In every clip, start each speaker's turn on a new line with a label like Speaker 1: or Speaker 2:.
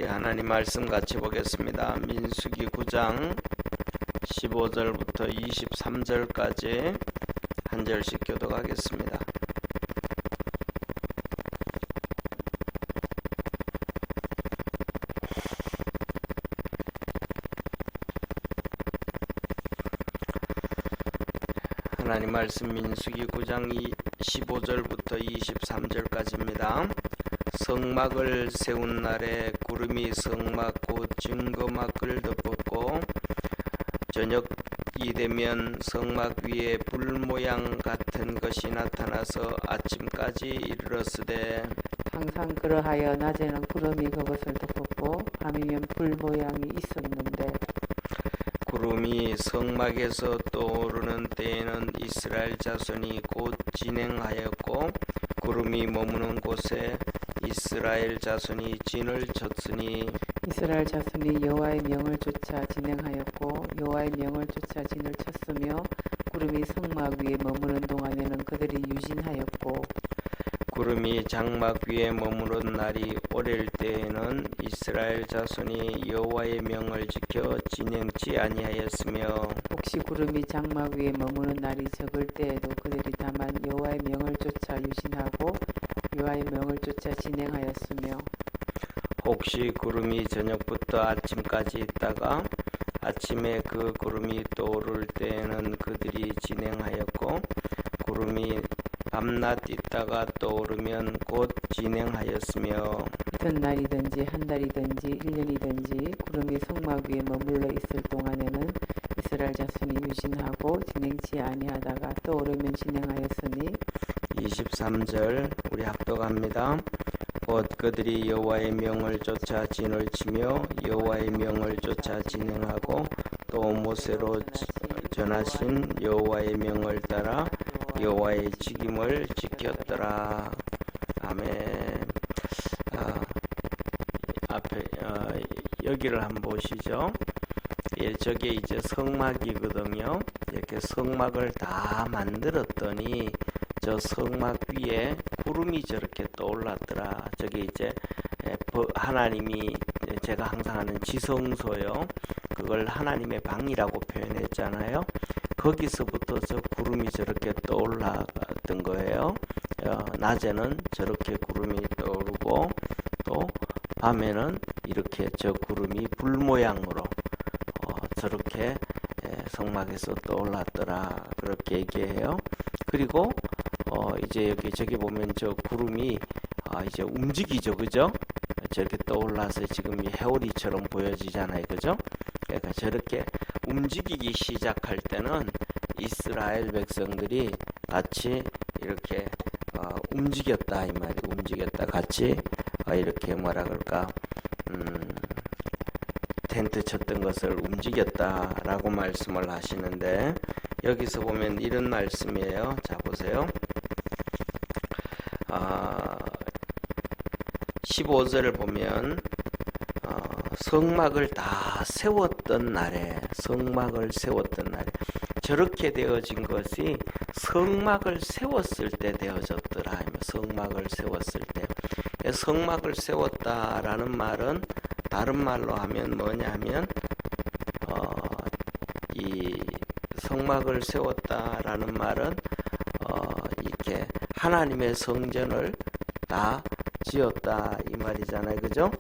Speaker 1: 우리 하나님 말씀 같이 보겠습니다. 민수기 9장 15절부터 23절까지 한 절씩 교독하겠습니다. 하나님 말씀 민수기 9장 15절부터 23절까지입니다. 성막을 세운 날에 구름이 성막 곧 증거막을 덮었고 저녁이 되면 성막 위에 불 모양 같은 것이 나타나서 아침까지 이르렀으되
Speaker 2: 항상 그러하여 낮에는 구름이 그것을 덮었고 밤이면 불 모양이 있었는데
Speaker 1: 구름이 성막에서 떠오르는 때에는 이스라엘 자손이 곧 진행하였고 구름이 머무는 곳에 이스라엘 자손이 진을 쳤으니
Speaker 2: 이스라엘 자손이 여호와의 명을 쫓아 진행하였고 여호와의 명을 쫓아 진을 쳤으며 구름이 성막 위에 머무는 동안에는 그들이 유진하였고
Speaker 1: 구름이 장막 위에 머무른 날이 오랠 때에는 이스라엘 자손이 여호와의 명을 지켜 진행치 아니하였으며
Speaker 2: 혹시 구름이 장막 위에 머무는 날이 적을 때에도 그들이 다만 여호와의 명을 쫓아 유진하고 여호와의 명을 쫓아 진행하였으며
Speaker 1: 혹시 구름이 저녁부터 아침까지 있다가 아침에 그 구름이 떠오를 때에는 그들이 진행하였고 구름이 밤낮 있다가 떠오르면 곧 진행하였으며
Speaker 2: 이튿날이든지 한 달이든지 1년이든지 구름이 성막 위에 머물러 있을 동안에는 이스라엘 자손이 유진하고 진행치 아니하다가 떠오르면 진행하였으니
Speaker 1: 23절 우리 합독합니다. 곧 그들이 여호와의 명을 쫓아 진을 치며 여호와의 명을 쫓아 진행하고 또 모세로 전하신 여호와의 명을 따라 여호와의 직임을 지켰더라. 아멘. 앞에 여기를 한번 보시죠. 예, 저게 이제 성막이거든요. 이렇게 성막을 다 만들었더니 저 성막 위에 구름이 저렇게 떠올랐더라. 저게 이제 하나님이 제가 항상 하는 지성소요. 그걸 하나님의 방이라고 표현했잖아요. 거기서부터 저 구름이 저렇게 떠올랐던 거예요. 낮에는 저렇게 구름이 떠오르고 또 밤에는 이렇게 저 구름이 불 모양으로 저렇게 성막에서 떠올랐더라. 그렇게 얘기해요. 그리고 이제 저기 보면 저 구름이 이제 움직이죠, 그죠? 저렇게 떠올라서 지금 이 회오리처럼 보여지잖아요, 그죠? 그러니까 저렇게 움직이기 시작할 때는 이스라엘 백성들이 같이 이렇게 움직였다 이 말이 움직였다 같이 이렇게 뭐라 그럴까 텐트 쳤던 것을 움직였다라고 말씀을 하시는데 여기서 보면 이런 말씀이에요. 자 보세요. 15절을 보면 성막을 다 세웠던 날에 저렇게 되어진 것이 성막을 세웠을 때 되어졌더라. 성막을 세웠을 때 성막을 세웠다라는 말은 다른 말로 하면 뭐냐면 이 성막을 세웠다라는 말은 이렇게 하나님의 성전을 다 지었다 이 말이잖아요, 그죠?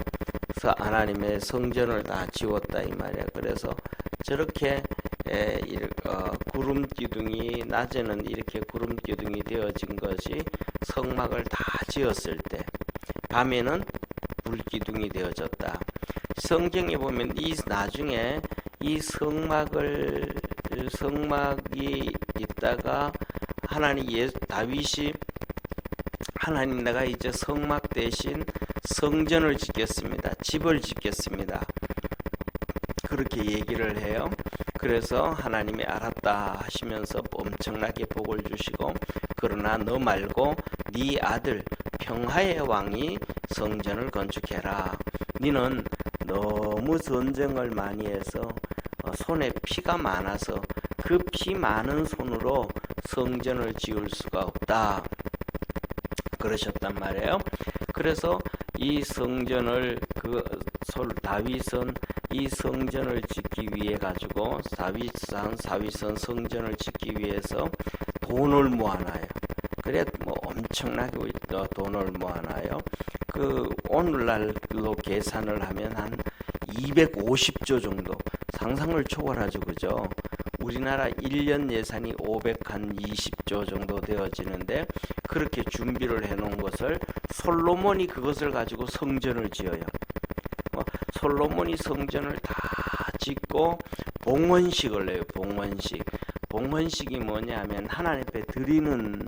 Speaker 1: 그래서 하나님의 성전을 다 지웠다 이 말이야. 그래서 저렇게 구름 기둥이 낮에는 이렇게 구름 기둥이 되어진 것이 성막을 다 지었을 때, 밤에는 불 기둥이 되어졌다. 성경에 보면 이 나중에 이 성막이 있다가 다윗이 하나님 내가 이제 성막 대신 성전을 짓겠습니다. 집을 짓겠습니다. 그렇게 얘기를 해요. 그래서 하나님이 알았다 하시면서 엄청나게 복을 주시고 그러나 너 말고 네 아들 평화의 왕이 성전을 건축해라. 너는 너무 전쟁을 많이 해서 손에 피가 많아서 그 피 많은 손으로 성전을 지을 수가 없다. 그러셨단 말이에요. 그래서 이 성전을 다윗은 이 성전을 짓기 위해 가지고 사위선 성전을 짓기 위해서 돈을 모아놔요. 그래 뭐 엄청나게 돈을 모아놔요. 그 오늘날로 계산을 하면 한 250조 정도, 상상을 초월하죠, 그죠? 우리나라 1년 예산이 520조 정도 되어지는데 그렇게 준비를 해놓은 것을 솔로몬이 그것을 가지고 성전을 지어요. 솔로몬이 성전을 다 짓고 봉헌식을 내요. 봉헌식이 뭐냐면 하나님 앞에 드리는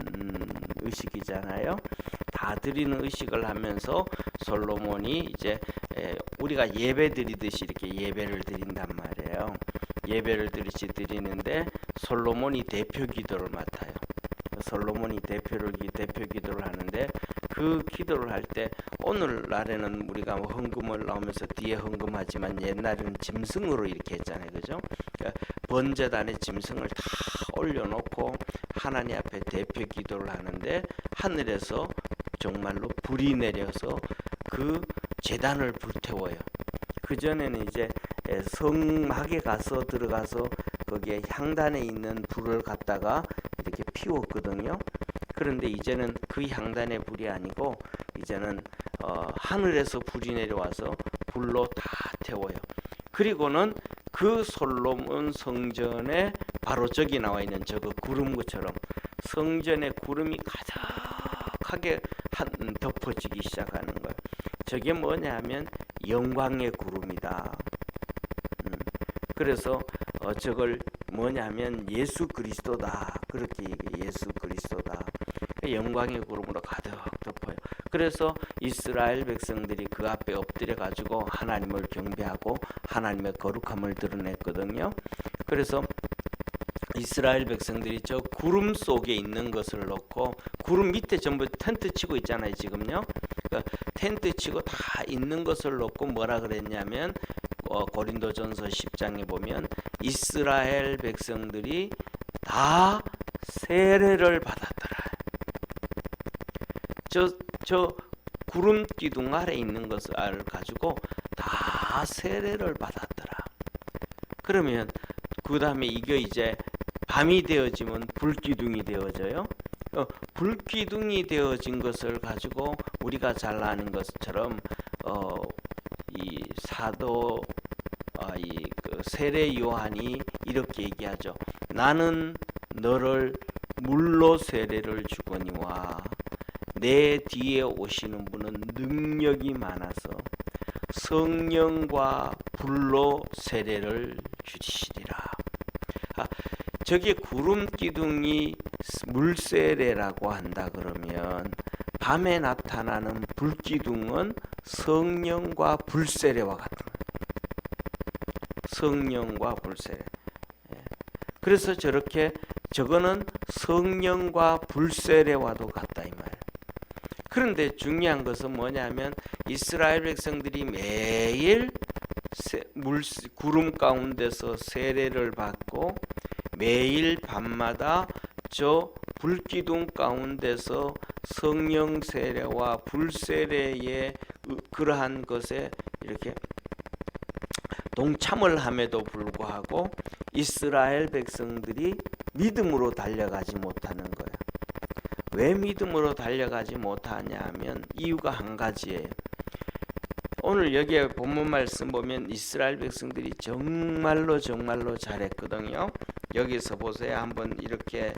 Speaker 1: 의식이잖아요. 다 드리는 의식을 하면서 솔로몬이 이제 우리가 예배 드리듯이 이렇게 예배를 드린단 말이에요. 예배를 드리는데 솔로몬이 대표 기도를 맡아요. 솔로몬이 대표 기도를 하는데 그 기도를 할 때 오늘날에는 우리가 뭐 헌금을 나오면서 뒤에 헌금하지만 옛날에는 짐승으로 이렇게 했잖아요, 그죠? 그러니까 번제단에 짐승을 다 올려놓고 하나님 앞에 대표 기도를 하는데 하늘에서 정말로 불이 내려서 그 제단을 불태워요. 그 전에는 이제 성막에 들어가서 거기에 향단에 있는 불을 갖다가 이렇게 피웠거든요. 그런데 이제는 그 향단의 불이 아니고 이제는 하늘에서 불이 내려와서 불로 다 태워요. 그리고는 그 솔로몬 성전에 바로 저기 나와 있는 저거 구름처럼 성전에 구름이 가득하게 덮어지기 시작하는 거예요. 저게 뭐냐면 영광의 구름이다. 그래서 저걸 뭐냐면 예수 그리스도다. 그렇게 얘기해. 예수 그리스도다. 영광의 구름으로 가득 덮어요. 그래서 이스라엘 백성들이 그 앞에 엎드려 가지고 하나님을 경배하고 하나님의 거룩함을 드러냈거든요. 그래서 이스라엘 백성들이 저 구름 속에 있는 것을 놓고 구름 밑에 전부 텐트 치고 있잖아요, 지금요. 그러니까 텐트 치고 다 있는 것을 놓고 뭐라 그랬냐면 고린도전서 10장에 보면 이스라엘 백성들이 다 세례를 받았더라. 저 구름 기둥 아래 있는 것을 가지고 다 세례를 받았더라. 그러면 그 다음에 이게 이제 밤이 되어지면 불기둥이 되어져요. 불기둥이 되어진 것을 가지고 우리가 잘 아는 것처럼 이 사도 그 세례 요한이 이렇게 얘기하죠. 나는 너를 물로 세례를 주거니와 내 뒤에 오시는 분은 능력이 많아서 성령과 불로 세례를 주시리라. 저게 구름 기둥이 물세례라고 한다 그러면 밤에 나타나는 불기둥은 성령과 불세례와 같은 거예요. 성령과 불세례. 그래서 저거는 성령과 불세례와도 같다 이 말이에요. 그런데 중요한 것은 뭐냐면 이스라엘 백성들이 매일 구름 가운데서 세례를 받고 매일 밤마다 저 불기둥 가운데서 성령 세례와 불세례의 그러한 것에 이렇게 동참을 함에도 불구하고 이스라엘 백성들이 믿음으로 달려가지 못하는 거예요. 왜 믿음으로 달려가지 못하냐 하면 이유가 한 가지예요. 오늘 여기에 본문 말씀 보면 이스라엘 백성들이 정말로 잘했거든요. 여기서 보세요. 한번 이렇게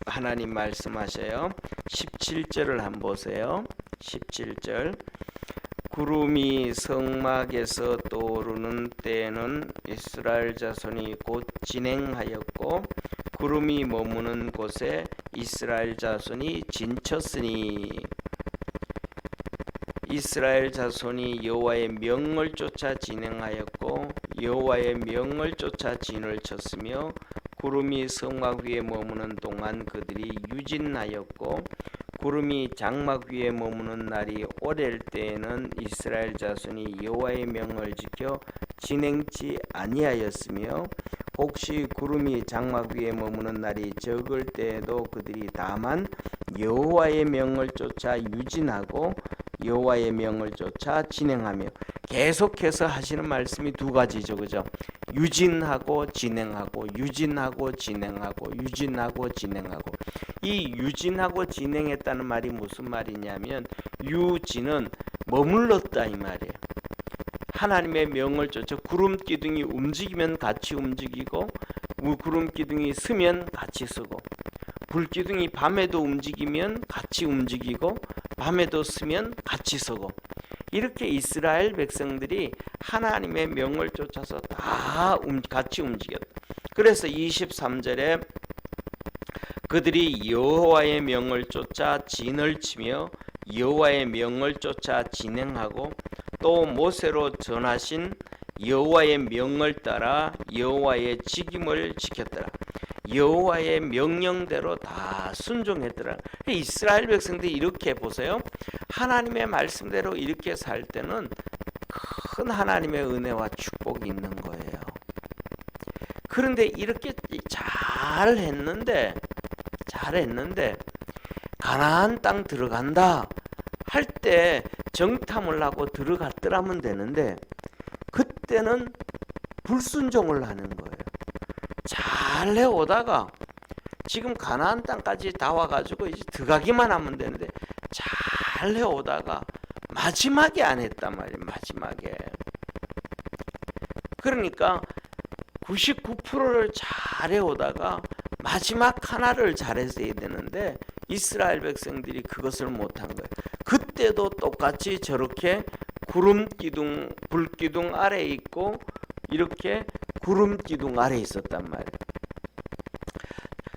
Speaker 1: 하나님 말씀하셔요. 17절을 한번 보세요. 17절 구름이 성막에서 떠오르는 때에는 이스라엘 자손이 곧 진행하였고 구름이 머무는 곳에 이스라엘 자손이 진쳤으니 이스라엘 자손이 여호와의 명을 쫓아 진행하였고 여호와의 명을 쫓아 진을 쳤으며 구름이 성막 위에 머무는 동안 그들이 유진하였고 구름이 장막 위에 머무는 날이 오랠 때에는 이스라엘 자손이 여호와의 명을 지켜 진행치 아니하였으며 혹시 구름이 장막 위에 머무는 날이 적을 때에도 그들이 다만 여호와의 명을 쫓아 유진하고 여호와의 명을 쫓아 진행하며, 계속해서 하시는 말씀이 두 가지죠. 그죠? 유진하고 진행하고, 유진하고 진행하고, 유진하고 진행하고. 이 유진하고 진행했다는 말이 무슨 말이냐면, 유진은 머물렀다 이 말이에요. 하나님의 명을 쫓아 구름 기둥이 움직이면 같이 움직이고, 구름 기둥이 서면 같이 서고, 불 기둥이 밤에도 움직이면 같이 움직이고, 밤에도 서면 같이 서고. 이렇게 이스라엘 백성들이 하나님의 명을 쫓아서 다 같이 움직였다. 그래서 23절에 그들이 여호와의 명을 쫓아 진을 치며 여호와의 명을 쫓아 진행하고, 또 모세로 전하신 여호와의 명을 따라 여호와의 직임을 지켰더라. 여호와의 명령대로 다 순종했더라. 이스라엘 백성들이 이렇게 보세요. 하나님의 말씀대로 이렇게 살 때는 큰 하나님의 은혜와 축복이 있는 거예요. 그런데 이렇게 잘했는데 가나안 땅 들어간다 할 때 정탐을 하고 들어갔더라면 되는데, 그때는 불순종을 하는 거예요. 잘 해오다가 지금 가나안 땅까지 다 와가지고 이제 들어가기만 하면 되는데, 잘 해오다가 마지막에 안 했단 말이에요. 마지막에. 그러니까 99%를 잘 해오다가 마지막 하나를 잘했어야 되는데, 이스라엘 백성들이 그것을 못한 거예요. 그때도 똑같이 저렇게 구름 기둥, 불 기둥 아래에 있고, 이렇게 구름 기둥 아래에 있었단 말이에요.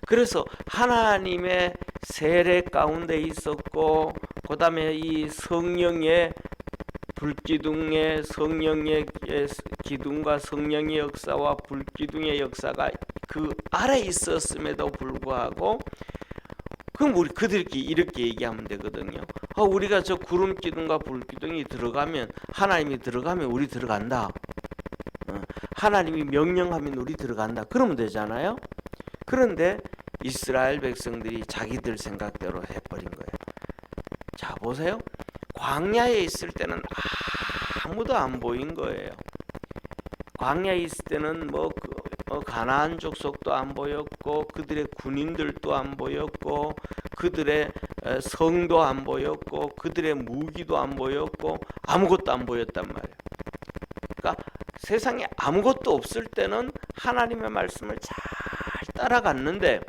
Speaker 1: 그래서 하나님의 세례 가운데 있었고, 그 다음에 이 성령의 불기둥의 성령의 기둥과 성령의 역사와 불기둥의 역사가 그 아래 있었음에도 불구하고, 그럼 우리 그들끼리 이렇게 얘기하면 되거든요. 우리가 저 구름 기둥과 불 기둥이 들어가면, 하나님이 들어가면 우리 들어간다. 하나님이 명령하면 우리 들어간다. 그러면 되잖아요. 그런데 이스라엘 백성들이 자기들 생각대로 해버린 거예요. 자, 보세요. 광야에 있을 때는 아무도 안 보인 거예요. 광야에 있을 때는 가나안 족속도 안 보였고, 그들의 군인들도 안 보였고, 그들의 성도 안 보였고, 그들의 무기도 안 보였고, 아무것도 안 보였단 말이에요. 그러니까 세상에 아무것도 없을 때는 하나님의 말씀을 잘 따라갔는데,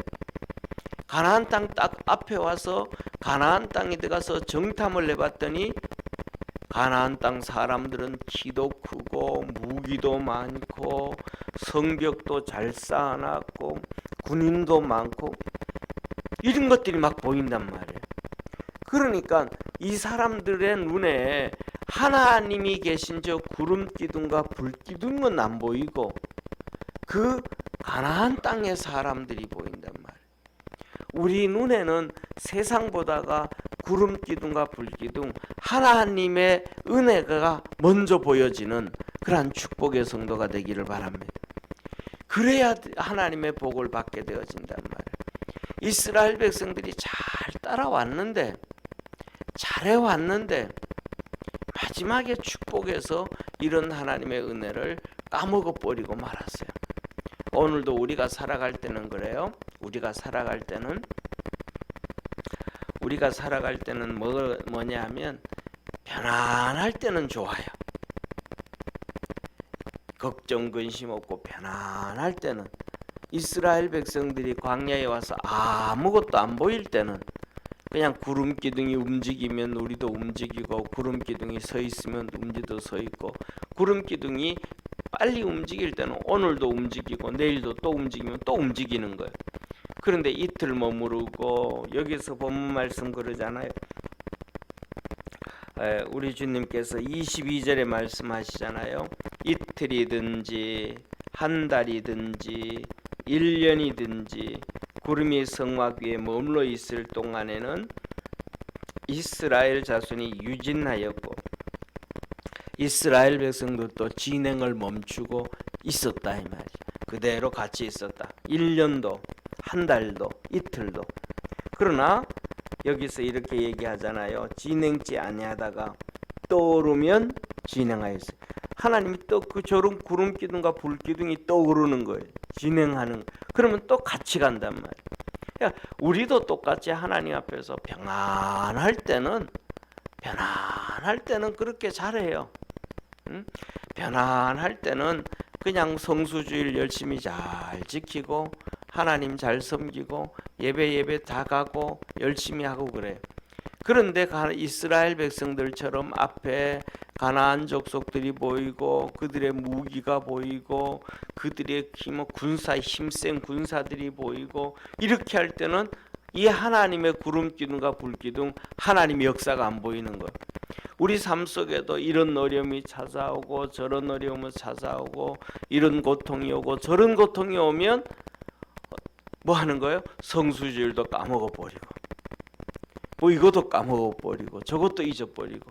Speaker 1: 가나안 땅 딱 앞에 와서 가나안 땅에 들어가서 정탐을 해봤더니, 가나안 땅 사람들은 키도 크고 무기도 많고 성벽도 잘 쌓아놨고 군인도 많고 이런 것들이 막 보인단 말이에요. 그러니까 이 사람들의 눈에 하나님이 계신 저 구름 기둥과 불 기둥은 안 보이고 그 가나안 땅의 사람들이 보인단 말이에요. 우리 눈에는 세상보다가 구름 기둥과 불 기둥, 하나님의 은혜가 먼저 보여지는 그러한 축복의 성도가 되기를 바랍니다. 그래야 하나님의 복을 받게 되어진단 말이에요. 이스라엘 백성들이 잘 따라왔는데, 잘해왔는데 마지막에 축복에서 이런 하나님의 은혜를 까먹어버리고 말았어요. 오늘도 우리가 살아갈 때는 그래요. 우리가 살아갈 때는 뭐냐 하면, 편안할 때는 좋아요. 걱정 근심 없고 편안할 때는, 이스라엘 백성들이 광야에 와서 아무것도 안 보일 때는 그냥 구름 기둥이 움직이면 우리도 움직이고, 구름 기둥이 서 있으면 우리도 서 있고, 구름 기둥이 빨리 움직일 때는 오늘도 움직이고 내일도 또 움직이면 또 움직이는 거예요. 그런데 이틀 머무르고, 여기서 본문 말씀 그러잖아요. 우리 주님께서 22절에 말씀하시잖아요. 이틀이든지 한 달이든지 1년이든지 구름이 성막 위에 머물러 있을 동안에는 이스라엘 자손이 유진하였고, 이스라엘 백성들도 진행을 멈추고 있었다 이 말이죠. 그대로 같이 있었다. 1년도, 한 달도, 이틀도. 그러나 여기서 이렇게 얘기하잖아요. 진행치 아니하다가 떠오르면 진행하였어요. 하나님이 또 그 저런 구름 기둥과 불 기둥이 떠오르는 거예요. 진행하는. 그러면 또 같이 간단 말이에요. 그러니까 우리도 똑같이 하나님 앞에서 평안할 때는 그렇게 잘해요. 응? 편안할 때는 그냥 성수주일 열심히 잘 지키고 하나님 잘 섬기고 예배 다 가고 열심히 하고 그래요. 그런데 이스라엘 백성들처럼 앞에 가나안 족속들이 보이고 그들의 무기가 보이고 그들의 군사 힘센 군사들이 보이고 이렇게 할 때는 이 하나님의 구름 기둥과 불 기둥 하나님의 역사가 안 보이는 거예요. 우리 삶 속에도 이런 어려움이 찾아오고 저런 어려움이 찾아오고 이런 고통이 오고 저런 고통이 오면 뭐 하는 거예요? 성수주일도 까먹어 버리고 뭐 이것도 까먹어 버리고 저것도 잊어버리고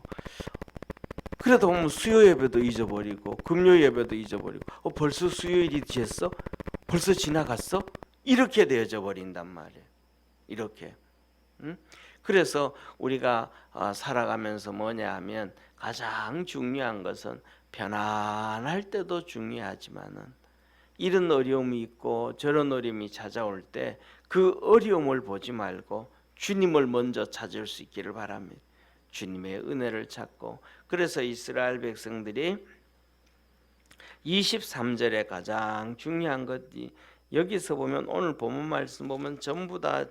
Speaker 1: 그래도 보면 수요 예배도 잊어버리고 금요 예배도 잊어버리고 벌써 수요일이 됐어? 벌써 지나갔어? 이렇게 되어져 버린단 말이에요. 이렇게. 그래서 우리가 살아가면서 뭐냐 하면 가장 중요한 것은 편안할 때도 중요하지만은 이런 어려움이 있고 저런 어려움이 찾아올 때 그 어려움을 보지 말고 주님을 먼저 찾을 수 있기를 바랍니다. 주님의 은혜를 찾고. 그래서 이스라엘 백성들이 23절에 가장 중요한 것이 여기서 보면 오늘 본문 말씀 보면 전부 다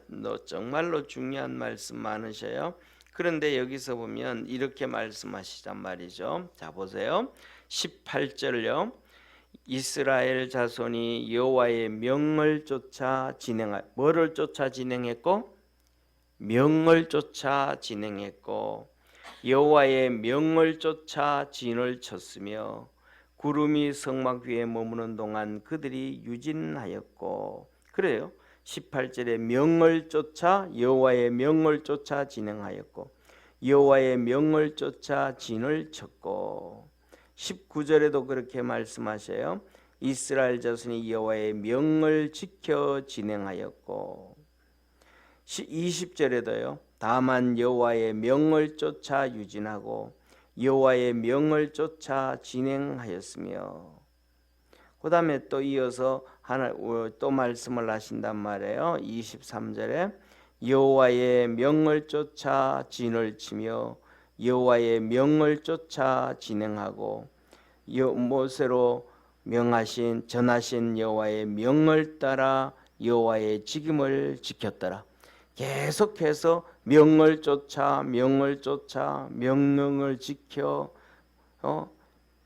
Speaker 1: 정말로 중요한 말씀 많으셔요. 그런데 여기서 보면 이렇게 말씀하시단 말이죠. 자 보세요. 18절요. 이스라엘 자손이 여호와의 명을 쫓아 뭐를 쫓아 진행했고 명을 쫓아 진행했고 여호와의 명을 쫓아 진을 쳤으며 구름이 성막 위에 머무는 동안 그들이 유진하였고 그래요. 18절에 명을 쫓아 여호와의 명을 쫓아 진행하였고 여호와의 명을 쫓아 진을 쳤고 19절에도 그렇게 말씀하셔요. 이스라엘 자손이 여호와의 명을 지켜 진행하였고 20절에도요. 다만 여호와의 명을 쫓아 유진하고 여호와의 명을 쫓아 진행하였으며 그 다음에 또 이어서 또 말씀을 하신단 말이에요. 23절에 여호와의 명을 쫓아 진을 치며 여호와의 명을 쫓아 진행하고 모세로 전하신 여호와의 명을 따라 여호와의 직임을 지켰더라. 계속해서 명을 쫓아 명령을 지켜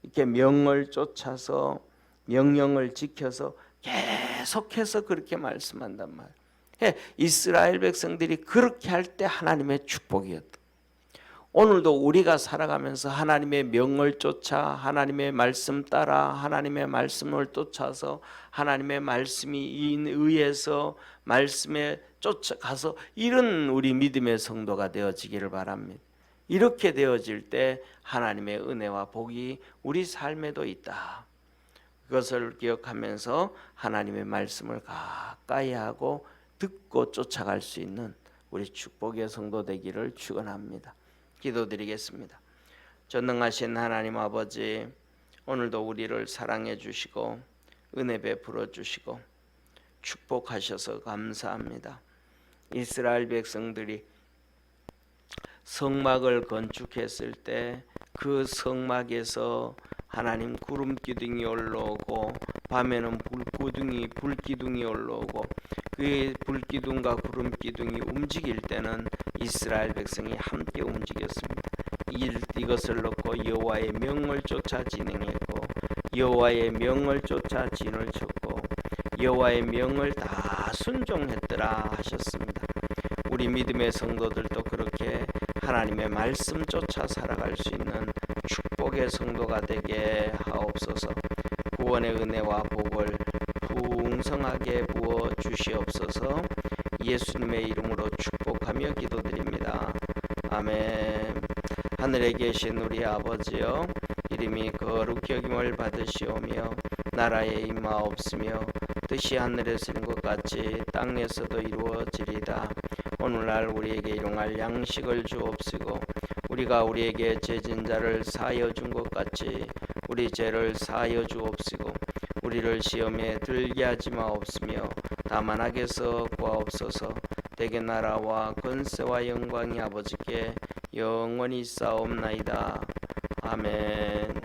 Speaker 1: 이렇게 명을 쫓아서 명령을 지켜서 계속해서 그렇게 말씀한단 말이에요. 이스라엘 백성들이 그렇게 할 때 하나님의 축복이었다. 오늘도 우리가 살아가면서 하나님의 명을 쫓아 하나님의 말씀 따라 하나님의 말씀을 쫓아서 하나님의 말씀이 의해서 말씀에 쫓아가서 이런 우리 믿음의 성도가 되어지기를 바랍니다. 이렇게 되어질 때 하나님의 은혜와 복이 우리 삶에도 있다. 그것을 기억하면서 하나님의 말씀을 가까이 하고 듣고 쫓아갈 수 있는 우리 축복의 성도 되기를 축원합니다. 기도드리겠습니다. 전능하신 하나님 아버지, 오늘도 우리를 사랑해 주시고 은혜 베풀어 주시고 축복하셔서 감사합니다. 이스라엘 백성들이 성막을 건축했을 때 그 성막에서 하나님 구름 기둥이 올라오고 밤에는 불 기둥이 올라오고 그 불 기둥과 구름 기둥이 움직일 때는 이스라엘 백성이 함께 움직였습니다. 이것을 놓고 여호와의 명을 쫓아 진행했고 여호와의 명을 쫓아 진을 쳤고 여호와의 명을 다 순종했더라 하셨습니다. 우리 믿음의 성도들도 그렇게 하나님의 말씀 쫓아 살아갈 수 있는 축복의 성도가 되게 하옵소서. 구원의 은혜와 복을 풍성하게 부어 주시옵소서. 예수님의 이름으로 축복하며 기도드립니다. 아멘. 하늘에 계신 우리 아버지여, 이름이 거룩히 여김을 받으시오며 나라에 임하옵시며 뜻이 하늘에서 이룬 것 같이 땅에서도 이루어지리다. 오늘날 우리에게 일용할 양식을 주옵시고 우리가 우리에게 죄진 자를 사하여 준 것 같이 우리 죄를 사하여 주옵시고 우리를 시험에 들게 하지 마옵시며 다만 악에서 구하옵소서. 대개 나라와 권세와 영광이 아버지께 영원히 있사옵나이다. 아멘.